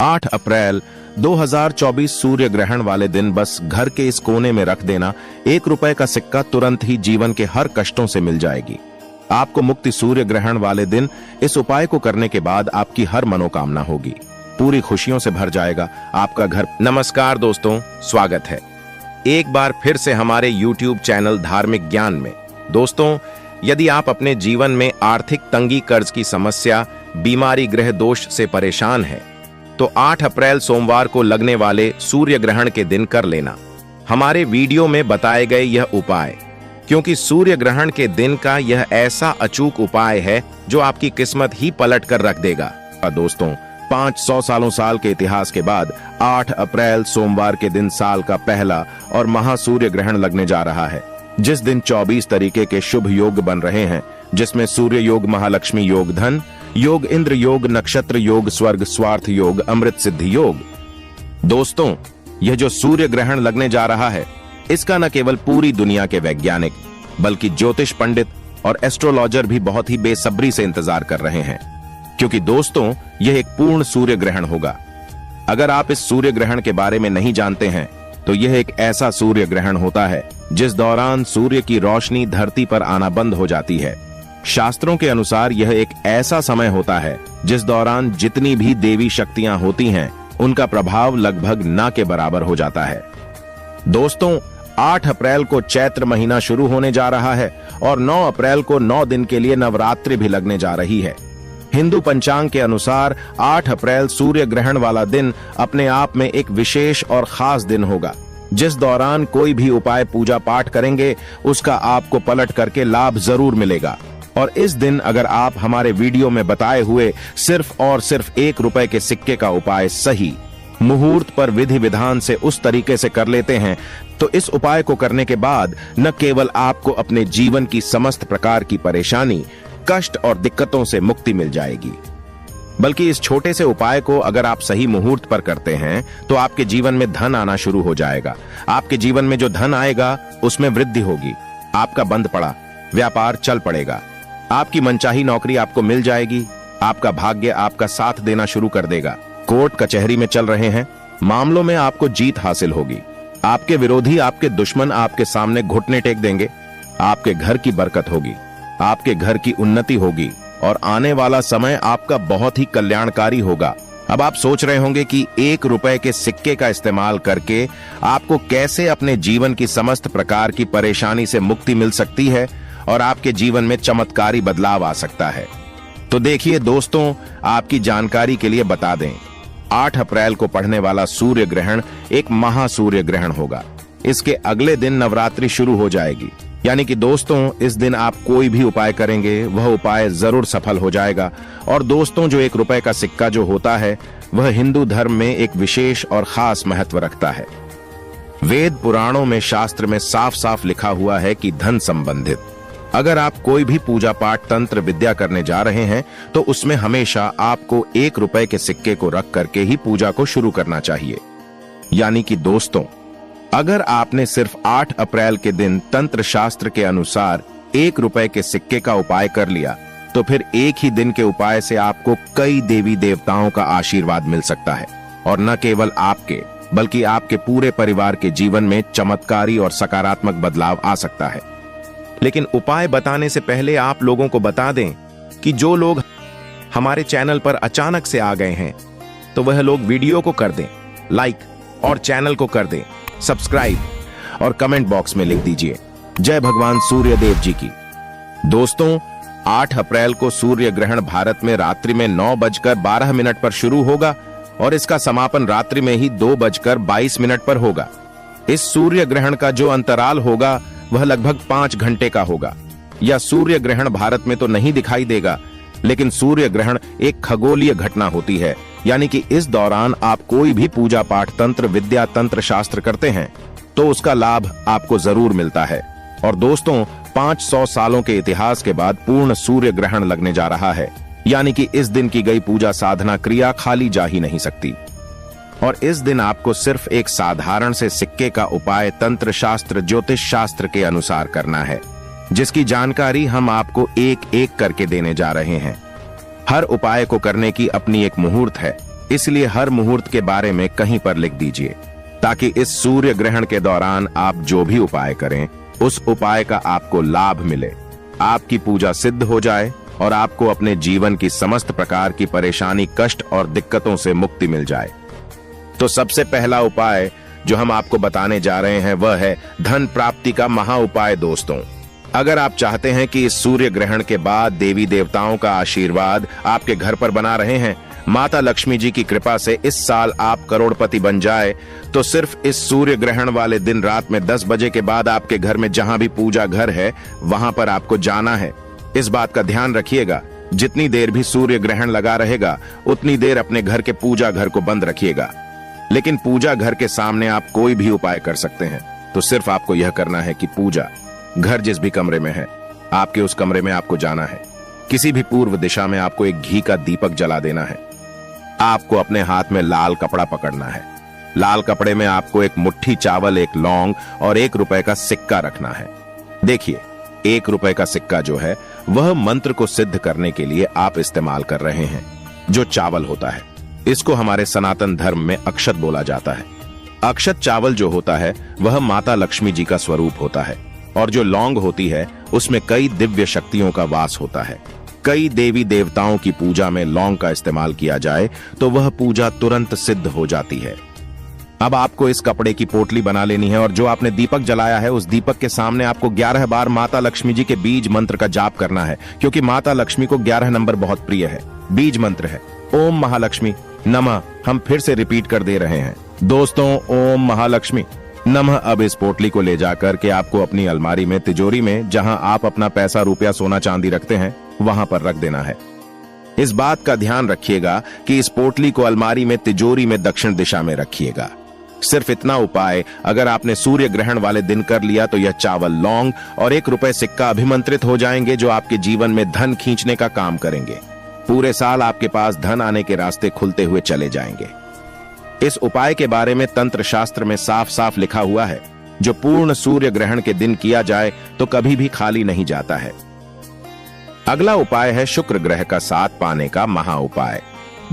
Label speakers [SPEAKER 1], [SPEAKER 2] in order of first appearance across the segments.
[SPEAKER 1] 8 अप्रैल 2024 सूर्य ग्रहण वाले दिन बस घर के इस कोने में रख देना, 1 रुपए का सिक्का तुरंत ही जीवन के हर कष्टों से मिल जाएगी। आपको मुक्ति सूर्य ग्रहण वाले दिन इस उपाय को करने के बाद आपकी हर मनोकामना होगी, पूरी खुशियों से भर जाएगा आपका घर। नमस्कार दोस्तों, स्वागत है एक बार फिर से हमारे YouTube चैनल धार्मिक ज्ञान में। दोस्तों, यदि आप अपने जीवन में आर्थिक तंगी, कर्ज की समस्या, बीमारी, ग्रह दोष से परेशान हैं, तो 8 अप्रैल सोमवार को लगने वाले सूर्य ग्रहण के दिन कर लेना हमारे वीडियो में बताए गए यह उपाय, क्योंकि सूर्य ग्रहण के दिन का यह ऐसा अचूक उपाय है जो आपकी किस्मत ही पलट कर रख देगा। दोस्तों, 500 साल के इतिहास के बाद 8 अप्रैल सोमवार के दिन साल का पहला और महासूर्य ग्रहण लगने जा रहा है, जिस दिन 24 तरीके के शुभ योग बन रहे हैं, जिसमें सूर्य योग, महालक्ष्मी योग, धन योग, इंद्र योग, नक्षत्र योग, स्वर्ग स्वार्थ योग, अमृत सिद्धि योग। दोस्तों, यह जो सूर्य ग्रहण लगने जा रहा है, इसका न केवल पूरी दुनिया के वैज्ञानिक बल्कि ज्योतिष पंडित और एस्ट्रोलॉजर भी बहुत ही बेसब्री से इंतजार कर रहे हैं, क्योंकि दोस्तों यह एक पूर्ण सूर्य ग्रहण होगा। अगर आप इस सूर्य ग्रहण के बारे में नहीं जानते हैं, तो यह एक ऐसा सूर्य ग्रहण होता है जिस दौरान सूर्य की रोशनी धरती पर आना बंद हो जाती है। शास्त्रों के अनुसार यह एक ऐसा समय होता है जिस दौरान जितनी भी देवी शक्तियां होती हैं, उनका प्रभाव लगभग ना के बराबर हो जाता है। दोस्तों, 8 अप्रैल को चैत्र महीना शुरू होने जा रहा है और 9 अप्रैल को 9 दिन के लिए नवरात्रि भी लगने जा रही है। हिंदू पंचांग के अनुसार 8 अप्रैल सूर्य ग्रहण वाला दिन अपने आप में एक विशेष और खास दिन होगा, जिस दौरान कोई भी उपाय, पूजा पाठ करेंगे, उसका आपको पलट करके लाभ जरूर मिलेगा। और इस दिन अगर आप हमारे वीडियो में बताए हुए सिर्फ और सिर्फ 1 रुपए के सिक्के का उपाय सही मुहूर्त पर विधि विधान से उस तरीके से कर लेते हैं, तो इस उपाय को करने के बाद न केवल आपको अपने जीवन की समस्त प्रकार की परेशानी, कष्ट और दिक्कतों से मुक्ति मिल जाएगी, बल्कि इस छोटे से उपाय को अगर आप सही मुहूर्त पर करते हैं, तो आपके जीवन में धन आना शुरू हो जाएगा। आपके जीवन में जो धन आएगा उसमें वृद्धि होगी, आपका बंद पड़ा व्यापार चल पड़ेगा, आपकी मनचाही नौकरी आपको मिल जाएगी, आपका भाग्य आपका साथ देना शुरू कर देगा। कोर्ट कचहरी में चल रहे हैं, मामलों में आपको जीत हासिल होगी, आपके विरोधी, आपके दुश्मन आपके सामने घुटने टेक देंगे, आपके घर की बरकत होगी, आपके घर की उन्नति होगी और आने वाला समय आपका बहुत ही कल्याणकारी होगा। अब आप सोच रहे होंगे कि 1 रुपए के सिक्के का इस्तेमाल करके आपको कैसे अपने जीवन की समस्त प्रकार की परेशानी से मुक्ति मिल सकती है और आपके जीवन में चमत्कारी बदलाव आ सकता है। तो देखिए दोस्तों, आपकी जानकारी के लिए बता दें, 8 अप्रैल को पड़ने वाला सूर्य ग्रहण एक महासूर्य ग्रहण होगा। इसके अगले दिन नवरात्रि शुरू हो जाएगी, यानी कि दोस्तों इस दिन आप कोई भी उपाय करेंगे, वह उपाय जरूर सफल हो जाएगा। और दोस्तों, जो 1 रुपए का सिक्का जो होता है, वह हिंदू धर्म में एक विशेष और खास महत्व रखता है। वेद पुराणों में, शास्त्र में साफ साफ लिखा हुआ है कि धन संबंधित अगर आप कोई भी पूजा पाठ, तंत्र विद्या करने जा रहे हैं, तो उसमें हमेशा आपको 1 रुपए के सिक्के को रख करके ही पूजा को शुरू करना चाहिए। यानी कि दोस्तों, अगर आपने सिर्फ 8 अप्रैल के दिन तंत्र शास्त्र के अनुसार 1 रुपए के सिक्के का उपाय कर लिया, तो फिर एक ही दिन के उपाय से आपको कई देवी देवताओं का आशीर्वाद मिल सकता है, और न केवल आपके बल्कि आपके पूरे परिवार के जीवन में चमत्कारी और सकारात्मक बदलाव आ सकता है। लेकिन उपाय बताने से पहले आप लोगों को बता दें कि जो लोग हमारे चैनल पर अचानक से आ गए हैं, तो वह लोग वीडियो को कर दें लाइक और चैनल को कर दें सब्सक्राइब, और कमेंट बॉक्स में लिख दीजिए जय भगवान सूर्य देव जी की। दोस्तों, 8 अप्रैल को सूर्य ग्रहण भारत में रात्रि में 9:12 पर शुरू होगा और इसका समापन रात्रि में ही 2:22 पर होगा। इस सूर्य ग्रहण का जो अंतराल होगा वह लगभग 5 घंटे का होगा। यह सूर्य ग्रहण भारत में तो नहीं दिखाई देगा, लेकिन सूर्य ग्रहण एक खगोलीय घटना होती है, यानी कि इस दौरान आप कोई भी पूजा पाठ, तंत्र विद्या, तंत्र शास्त्र करते हैं, तो उसका लाभ आपको जरूर मिलता है। और दोस्तों, 500 सालों के इतिहास के बाद पूर्ण सूर्य ग्रहण लगने जा रहा है, यानी कि इस दिन की गई पूजा, साधना, क्रिया खाली जा ही नहीं सकती। और इस दिन आपको सिर्फ एक साधारण से सिक्के का उपाय तंत्र शास्त्र, ज्योतिष शास्त्र के अनुसार करना है, जिसकी जानकारी हम आपको एक एक करके देने जा रहे हैं। हर उपाय को करने की अपनी एक मुहूर्त है, इसलिए हर मुहूर्त के बारे में कहीं पर लिख दीजिए, ताकि इस सूर्य ग्रहण के दौरान आप जो भी उपाय करें उस उपाय का आपको लाभ मिले, आपकी पूजा सिद्ध हो जाए और आपको अपने जीवन की समस्त प्रकार की परेशानी, कष्ट और दिक्कतों से मुक्ति मिल जाए। तो सबसे पहला उपाय जो हम आपको बताने जा रहे हैं वह है धन प्राप्ति का महा उपाय। दोस्तों, अगर आप चाहते हैं कि इस सूर्य ग्रहण के बाद देवी देवताओं का आशीर्वाद आपके घर पर बना रहे हैं, माता लक्ष्मी जी की कृपा से इस साल आप करोड़पति बन जाए, तो सिर्फ इस सूर्य ग्रहण वाले दिन रात में 10 बजे के बाद आपके घर में जहां भी पूजा घर है वहां पर आपको जाना है। इस बात का ध्यान रखिएगा, जितनी देर भी सूर्य ग्रहण लगा रहेगा उतनी देर अपने घर के पूजा घर को बंद रखिएगा। लेकिन पूजा घर के सामने आप कोई भी उपाय कर सकते हैं। तो सिर्फ आपको यह करना है कि पूजा घर जिस भी कमरे में है, आपके उस कमरे में आपको जाना है। किसी भी पूर्व दिशा में आपको एक घी का दीपक जला देना है। आपको अपने हाथ में लाल कपड़ा पकड़ना है। लाल कपड़े में आपको एक मुट्ठी चावल, एक लौंग और 1 रुपए का सिक्का रखना है। देखिए, 1 रुपए का सिक्का जो है वह मंत्र को सिद्ध करने के लिए आप इस्तेमाल कर रहे हैं। जो चावल होता है इसको हमारे सनातन धर्म में अक्षत बोला जाता है। अक्षत चावल जो होता है वह माता लक्ष्मी जी का स्वरूप होता है, और जो लौंग होती है उसमें कई दिव्य शक्तियों का वास होता है। कई देवी देवताओं की पूजा में लौंग का इस्तेमाल किया जाए तो वह पूजा तुरंत सिद्ध हो जाती है। अब आपको इस कपड़े की पोटली बना लेनी है, और जो आपने दीपक जलाया है उस दीपक के सामने आपको 11 बार माता लक्ष्मी जी के बीज मंत्र का जाप करना है, क्योंकि माता लक्ष्मी को 11 नंबर बहुत प्रिय है। बीज मंत्र है ओम महालक्ष्मी नमः। हम फिर से रिपीट कर दे रहे हैं दोस्तों, ओम महालक्ष्मी नमः। अब इस पोटली को ले जाकर के आपको अपनी अलमारी में, तिजोरी में, जहां आप अपना पैसा, रुपया, सोना चांदी रखते हैं वहां पर रख देना है। इस बात का ध्यान रखिएगा कि इस पोटली को अलमारी में, तिजोरी में दक्षिण दिशा में रखिएगा। सिर्फ इतना उपाय अगर आपने सूर्य ग्रहण वाले दिन कर लिया तो यह चावल, लौंग और 1 रुपए सिक्का अभिमंत्रित हो जाएंगे, जो आपके जीवन में धन खींचने का काम करेंगे। पूरे साल आपके पास धन आने के रास्ते खुलते हुए चले जाएंगे। इस उपाय के बारे में तंत्र शास्त्र में साफ साफ लिखा हुआ है, जो पूर्ण सूर्य ग्रहण के दिन किया जाए तो कभी भी खाली नहीं जाता है। अगला उपाय है शुक्र ग्रह का साथ पाने का महा उपाय।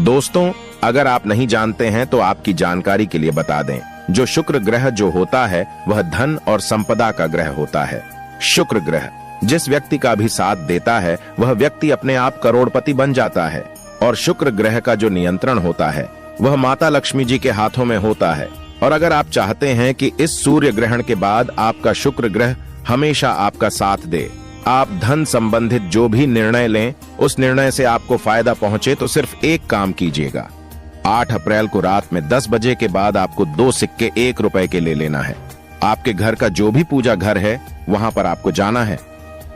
[SPEAKER 1] दोस्तों, अगर आप नहीं जानते हैं तो आपकी जानकारी के लिए बता दें, जो शुक्र ग्रह जो होता है वह धन और संपदा का ग्रह होता है। शुक्र ग्रह जिस व्यक्ति का भी साथ देता है वह व्यक्ति अपने आप करोड़पति बन जाता है, और शुक्र ग्रह का जो नियंत्रण होता है वह माता लक्ष्मी जी के हाथों में होता है। और अगर आप चाहते हैं कि इस सूर्य ग्रहण के बाद आपका शुक्र ग्रह हमेशा आपका साथ दे, आप धन संबंधित जो भी निर्णय लें उस निर्णय से आपको फायदा पहुंचे, तो सिर्फ एक काम कीजिएगा। 8 अप्रैल को रात में 10 बजे के बाद आपको 2 सिक्के 1 रुपए के ले लेना है। आपके घर का जो भी पूजा घर है वहां पर आपको जाना है।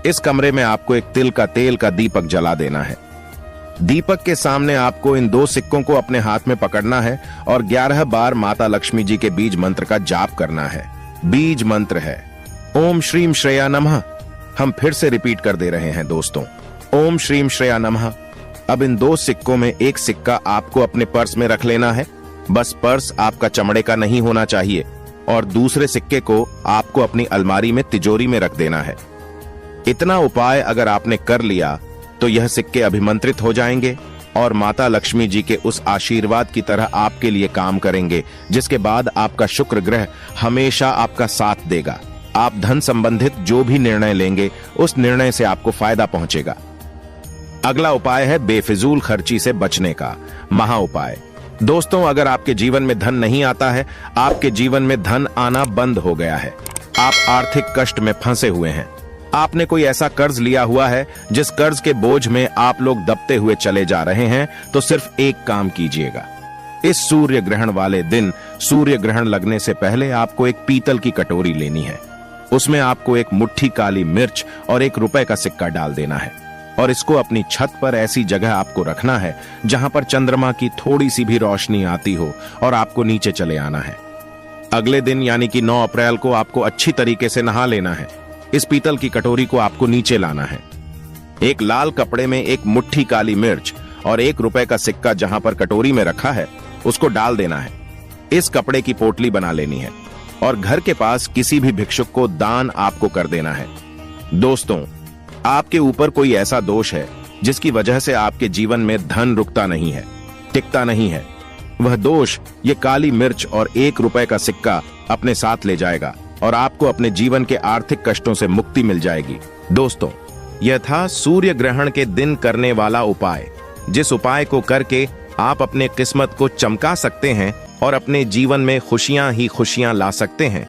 [SPEAKER 1] इस कमरे में आपको एक तिल का तेल का दीपक जला देना है। दीपक के सामने आपको इन 2 सिक्कों को अपने हाथ में पकड़ना है और 11 बार माता लक्ष्मी जी के बीज मंत्र का जाप करना है। बीज मंत्र है ओम श्रीम श्रेया नमः। हम फिर से रिपीट कर दे रहे हैं दोस्तों, ओम श्रीम श्रेया नमः। अब इन 2 सिक्कों में एक सिक्का आपको अपने पर्स में रख लेना है। बस पर्स आपका चमड़े का नहीं होना चाहिए, और दूसरे सिक्के को आपको अपनी अलमारी में, तिजोरी में रख देना है। इतना उपाय अगर आपने कर लिया तो यह सिक्के अभिमंत्रित हो जाएंगे और माता लक्ष्मी जी के उस आशीर्वाद की तरह आपके लिए काम करेंगे, जिसके बाद आपका शुक्र ग्रह हमेशा आपका साथ देगा। आप धन संबंधित जो भी निर्णय लेंगे उस निर्णय से आपको फायदा पहुंचेगा। अगला उपाय है बेफिजूल खर्ची से बचने का महा उपाय। दोस्तों, अगर आपके जीवन में धन नहीं आता है, आपके जीवन में धन आना बंद हो गया है, आप आर्थिक कष्ट में फंसे हुए हैं, आपने कोई ऐसा कर्ज लिया हुआ है जिस कर्ज के बोझ में आप लोग दबते हुए चले जा रहे हैं, तो सिर्फ एक काम कीजिएगा। इस सूर्य ग्रहण वाले दिन, सूर्य ग्रहण लगने से पहले आपको एक पीतल की कटोरी लेनी है। उसमें आपको एक मुट्ठी काली मिर्च और 1 रुपए का सिक्का डाल देना है, और इसको अपनी छत पर ऐसी जगह आपको रखना है जहां पर चंद्रमा की थोड़ी सी भी रोशनी आती हो, और आपको नीचे चले आना है। अगले दिन यानी कि 9 अप्रैल को आपको अच्छी तरीके से नहा लेना है। इस पीतल की कटोरी को आपको नीचे लाना है। एक लाल कपड़े में एक मुट्ठी काली मिर्च और 1 रुपए का सिक्का जहां पर कटोरी में रखा है उसको डाल देना है। इस कपड़े की पोटली बना लेनी है और घर के पास किसी भी भिक्षुक को दान आपको कर देना है। दोस्तों, आपके ऊपर कोई ऐसा दोष है जिसकी वजह से आपके जीवन में धन रुकता नहीं है, टिकता नहीं है, वह दोष ये काली मिर्च और 1 रुपए का सिक्का अपने साथ ले जाएगा और आपको अपने जीवन के आर्थिक कष्टों से मुक्ति मिल जाएगी। दोस्तों, यह था सूर्य ग्रहण के दिन करने वाला उपाय, जिस उपाय को करके आप अपने किस्मत को चमका सकते हैं और अपने जीवन में खुशियां ही खुशियां ला सकते हैं।